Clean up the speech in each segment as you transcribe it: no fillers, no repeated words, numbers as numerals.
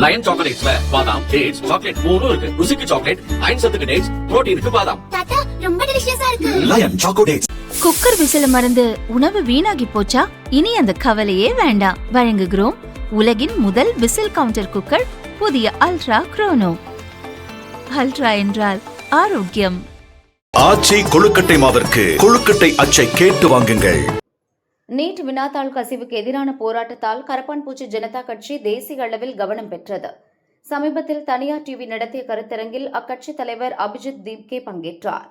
Line சாக்லேட்ஸ்ல பாதாம், dates, chocolate மூணும் இருக்கு. ருசிக்கு சாக்லேட், அயன் சத்துக்கு டேட்ஸ், புரோட்டீனுக்கு பாதாம். தாத்தா ரொம்ப டெலிஷியஸா இருக்கு. Line choco dates. குக்கர் விசில மறந்து உணவு வீணாகி போச்சா? இனி அந்த கவலையே வேண்டாம். வழங்குகிறோம் உலகின் முதல் விசில் கவுண்டர் குக்கர், புதிய அல்ட்ரா குரோனோ. அல்ட்ரா என்றால் ஆரோக்கியம். ஆச்சி கொழுக்கட்டை மாவிற்கு கொழுக்கட்டை அச்சை கேட்டு வாங்குங்கள். நீட் வினாத்தாள் கசிவுக்கு எதிரான போராட்டத்தால் கரப்பான்பூச்சி ஜனதா கட்சி தேசிய அளவில் கவனம் பெற்றது. சமீபத்தில் தனியார் டிவி நடத்திய கருத்தரங்கில் அக்கட்சி தலைவர் அபிஜித் தீப்கே பங்கேற்றார்.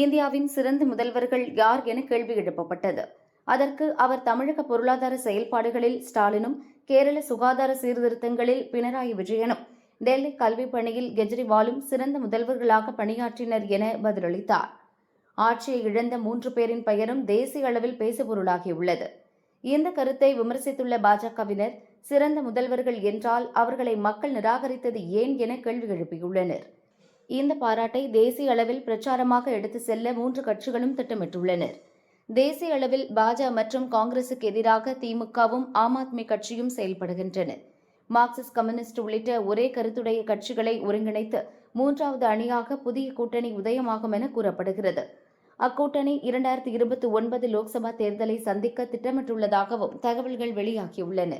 இந்தியாவின் சிறந்த முதல்வர்கள் யார் என கேள்வி எழுப்பப்பட்டது. அதற்கு அவர் தமிழக பொருளாதார செயல்பாடுகளில் ஸ்டாலினும், கேரள சுகாதார சீர்திருத்தங்களில் பினராயி விஜயனும், டெல்லி கல்வி பணியில் கெஜ்ரிவாலும் சிறந்த முதல்வர்களாக பணியாற்றினர் என பதிலளித்தார். ஆட்சியை இழந்த 3 பேரின் பெயரும் தேசிய அளவில் பேசுபொருளாகியுள்ளது. இந்த கருத்தை விமர்சித்துள்ள பாஜகவினர், சிறந்த முதல்வர்கள் என்றால் அவர்களை மக்கள் நிராகரித்தது ஏன் என கேள்வி எழுப்பியுள்ளனர். இந்த பாராட்டை தேசிய அளவில் பிரச்சாரமாக எடுத்து செல்ல 3 கட்சிகளும் திட்டமிட்டுள்ளனர். தேசிய அளவில் பாஜக மற்றும் காங்கிரசுக்கு எதிராக திமுகவும் ஆம் ஆத்மி கட்சியும் செயல்படுகின்றன. மார்க்சிஸ்ட், கம்யூனிஸ்ட் உள்ளிட்ட ஒரே கருத்துடைய கட்சிகளை ஒருங்கிணைத்து 3வது அணியாக புதிய கூட்டணி உதயமாகும் என கூறப்படுகிறது. அக்கூட்டணி 2029 லோக்சபா தேர்தலை சந்திக்க திட்டமிட்டுள்ளதாகவும் தகவல்கள் வெளியாகியுள்ளன.